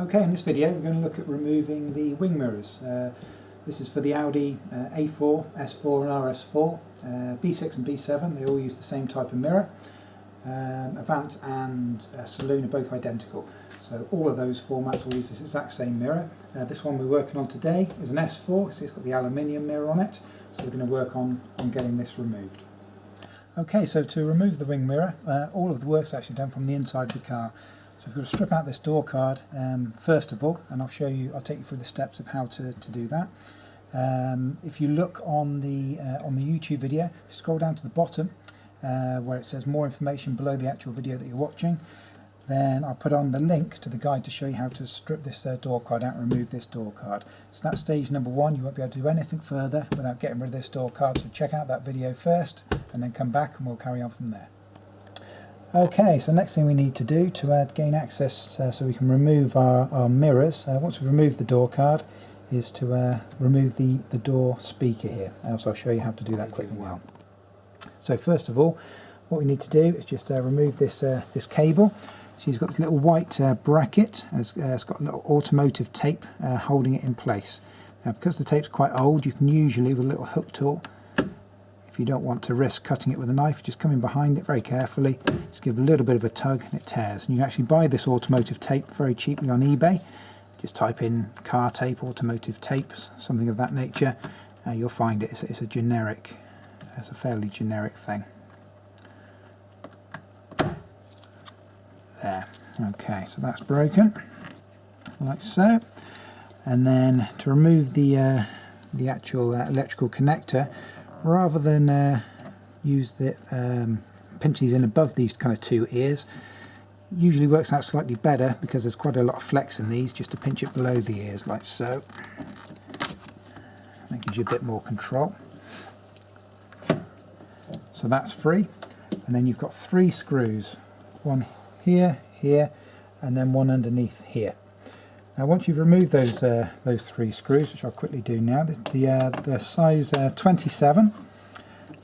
Okay, in this video we're going to look at removing the wing mirrors. This is for the Audi A4, S4 and RS4, B6 and B7. They all use the same type of mirror. Avant and Saloon are both identical, so all of those formats will use this exact same mirror. This one we're working on today is an S4, so it's got the aluminium mirror on it, so we're going to work on getting this removed. Okay, so to remove the wing mirror, all of the work's actually done from the inside of the car. So we've got to strip out this door card first of all, and I'll take you through the steps of how to do that. If you look on the YouTube video, scroll down to the bottom where it says more information below the actual video that you're watching, then I'll put on the link to the guide to show you how to strip this door card out and remove this door card. So that's stage number one. You won't be able to do anything further without getting rid of this door card, so check out that video first and then come back and we'll carry on from there. Okay, so next thing we need to do to gain access so we can remove our mirrors, once we've removed the door card, is to remove the door speaker here. So I'll show you how to do that quick and well. So first of all, what we need to do is just remove this cable. So you've got this little white bracket, and it's got a little automotive tape holding it in place. Now because the tape's quite old, you can usually, with a little hook tool, if you don't want to risk cutting it with a knife, just come in behind it very carefully, just give it a little bit of a tug and it tears. And you can actually buy this automotive tape very cheaply on eBay. Just type in car tape, automotive tapes, something of that nature. You'll find it. It's a fairly generic thing. There. Okay, so that's broken, like so. And then to remove the actual electrical connector, rather than use the pinch these in above these kind of two ears, usually works out slightly better because there's quite a lot of flex in these, just to pinch it below the ears like so. That gives you a bit more control. So that's free, and then you've got three screws, one here, here, and then one underneath here. Now once you've removed those three screws, which I'll quickly do now, the size 27.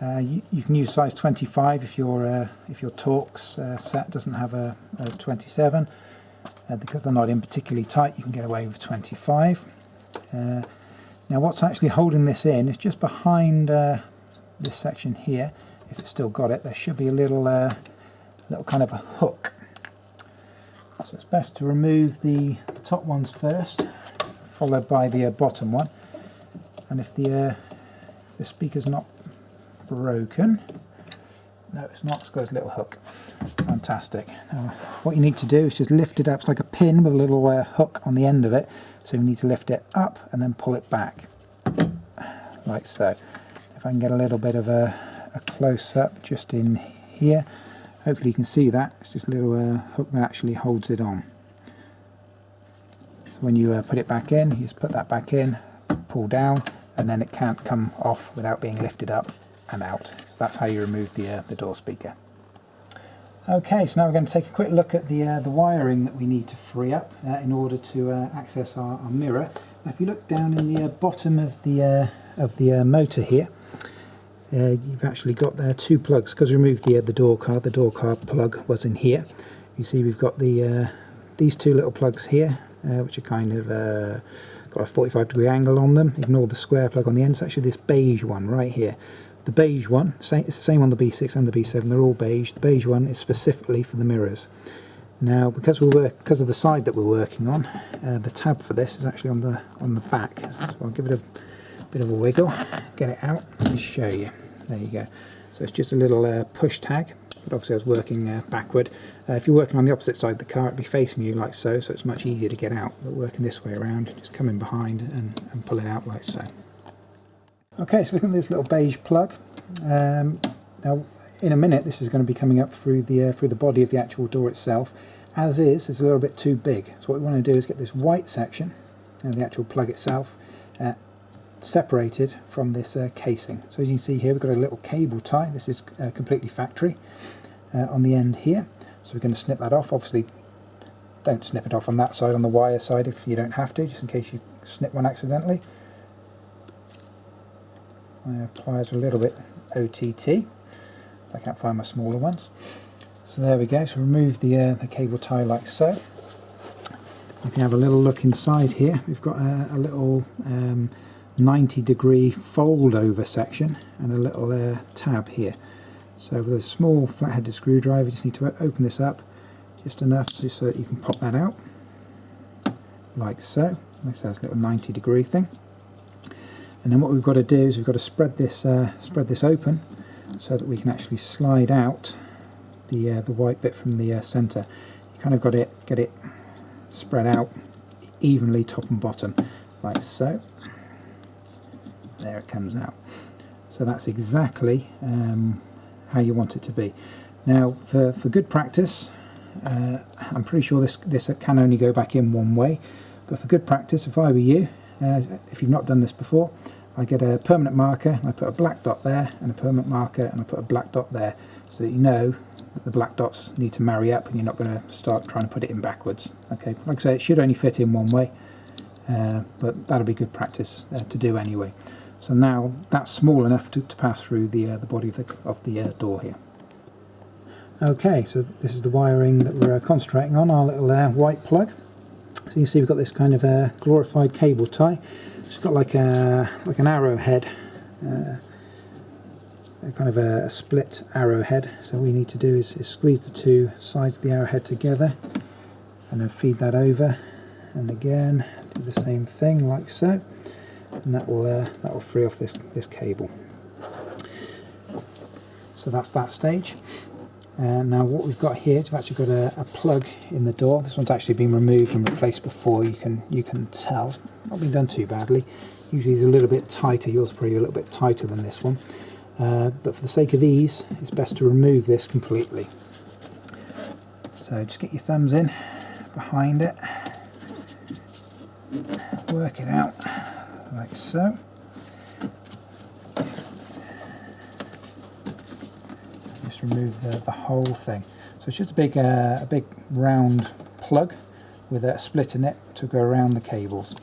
You can use size 25 if your Torx set doesn't have a 27. Because they're not in particularly tight, you can get away with 25. Now what's actually holding this in is just behind this section here. If it's still got it, there should be a little kind of a hook. So it's best to remove the top ones first, followed by the bottom one. And if the speaker's not broken, no it's not, it's got a little hook. Fantastic. Now, what you need to do is just lift it up. It's like a pin with a little hook on the end of it, so you need to lift it up and then pull it back, like so. If I can get a little bit of a close-up just in here, hopefully you can see that. It's just a little hook that actually holds it on. So when you put it back in, you just put that back in, pull down, and then it can't come off without being lifted up and out. So that's how you remove the door speaker. Okay, so now we're going to take a quick look at the wiring that we need to free up in order to access our mirror. Now if you look down in the bottom of the motor here, you've actually got there two plugs. Because we removed the door card plug was in here. You see we've got these two little plugs here, which are kind of got a 45-degree angle on them. Ignore the square plug on the end. It's actually this beige one right here. The beige one, it's the same on the B6 and the B7, they're all beige. The beige one is specifically for the mirrors. Now because of the side that we're working on, the tab for this is actually on the back. So I'll give it a bit of a wiggle, get it out, and show you. There you go. So it's just a little push tag, but obviously I was working backward. If you're working on the opposite side of the car, it'd be facing you like so, so it's much easier to get out. But working this way around, just come in behind and pull it out like so. Okay, so look at this little beige plug. Now in a minute this is going to be coming up through the body of the actual door itself. As is, it's a little bit too big. So what we want to do is get this white section, the actual plug itself, separated from this casing. So as you can see here, we've got a little cable tie. This is completely factory on the end here. So we're going to snip that off. Obviously don't snip it off on that side, on the wire side, if you don't have to, just in case you snip one accidentally. My pliers are a little bit OTT. I can't find my smaller ones. So there we go. So remove the cable tie like so. If you have a little look inside here, we've got a little 90-degree fold over section and a little tab here. So with a small flat-headed screwdriver, you just need to open this up just enough so that you can pop that out, like so. That's a little 90-degree thing. And then what we've got to do is we've got to spread this open so that we can actually slide out the white bit from the centre. You kind of got to get it spread out evenly, top and bottom, like so. There it comes out. So that's exactly how you want it to be. Now, for good practice, I'm pretty sure this can only go back in one way, but for good practice, if I were you, if you've not done this before, I get a permanent marker and I put a black dot there and a permanent marker and I put a black dot there, so that you know that the black dots need to marry up and you're not going to start trying to put it in backwards. Okay, like I say, it should only fit in one way, but that'll be good practice to do anyway. So now that's small enough to pass through the body of the door here. Okay, so this is the wiring that we're concentrating on, our little white plug. So you see we've got this kind of glorified cable tie. It's got like an arrowhead, kind of a split arrowhead. So what we need to do is squeeze the two sides of the arrowhead together and then feed that over, and again do the same thing like so, and that will free off this cable. So that's that stage. Now what we've got here, we've actually got a plug in the door. This one's actually been removed and replaced before. You can tell it's not been done too badly. Usually it's a little bit tighter. Yours is probably a little bit tighter than this one, but for the sake of ease, it's best to remove this completely. So just get your thumbs in behind it, work it out like so. Just remove the whole thing. So it's just a big round plug with a split in it to go around the cables.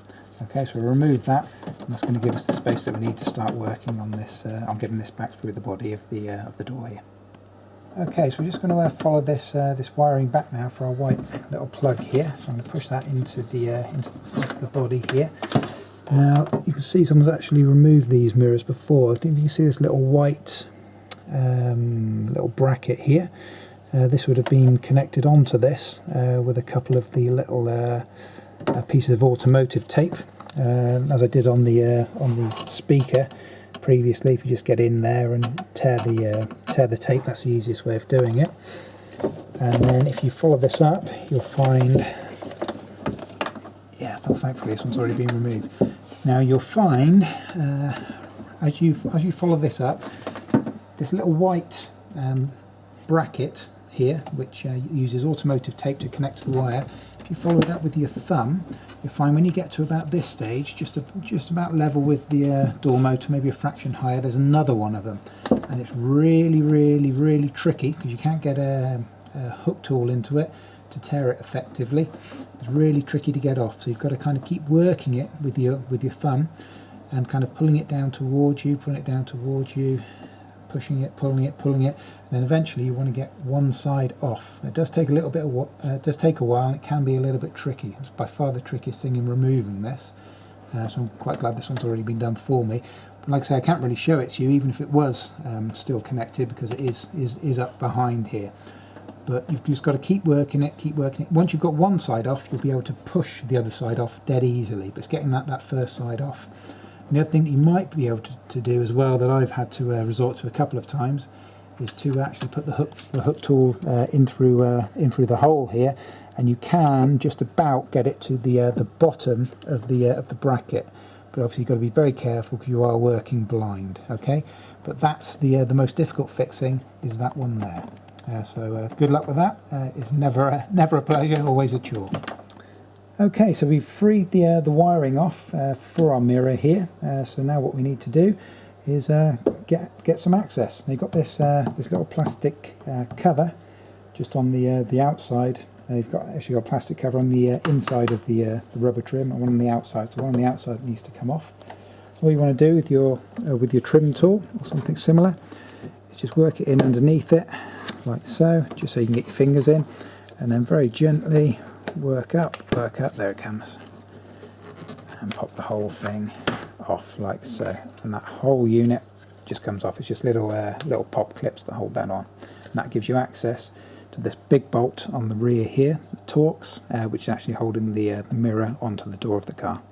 Okay, so we'll remove that, and that's going to give us the space that we need to start working on this, on getting this back through the body of the door here. Okay, so we're just going to follow this wiring back now for our white little plug here. So I'm going to push that into the body here. Now you can see someone's actually removed these mirrors before. I think you can see this little white little bracket here. This would have been connected onto this with a couple of the little pieces of automotive tape, as I did on the speaker previously. If you just get in there and tear the tape, that's the easiest way of doing it. And then if you follow this up, you'll find, yeah, well, thankfully this one's already been removed. Now you'll find as you follow this up, this little white bracket here, which uses automotive tape to connect to the wire. If you follow it up with your thumb, you'll find when you get to about this stage, just about level with the door motor, maybe a fraction higher, there's another one of them, and it's really tricky because you can't get a hook tool into it to tear it effectively. It's really tricky to get off, so you've got to kind of keep working it with your thumb and kind of pulling it down towards you, pushing it, pulling it, and then eventually you want to get one side off. It does take a little bit of it does take a while, and it can be a little bit tricky. It's by far the trickiest thing in removing this. So I'm quite glad this one's already been done for me. But like I say, I can't really show it to you, even if it was still connected, because it is up behind here. But you've just got to keep working it. Once you've got one side off, you'll be able to push the other side off dead easily. But it's getting that first side off. And the other thing that you might be able to do as well, that I've had to resort to a couple of times, is to actually put the hook tool in through the hole here, and you can just about get it to the bottom of the bracket. But obviously you've got to be very careful because you are working blind. Okay, but that's the most difficult fixing, is that one there. So good luck with that. It's never a pleasure, always a chore. Okay, so we've freed the wiring off for our mirror here. So now what we need to do is get some access. Now you've got this little plastic cover just on the outside. You've actually got a plastic cover on the inside of the rubber trim, and one on the outside. So one on the outside needs to come off. All you want to do with your trim tool or something similar is just work it in underneath it like so, just so you can get your fingers in, and then very gently work up, there it comes. And pop the whole thing off like so. And that whole unit just comes off. It's just little pop clips that hold that on. And that gives you access to this big bolt on the rear here, the Torx, which is actually holding the mirror onto the door of the car.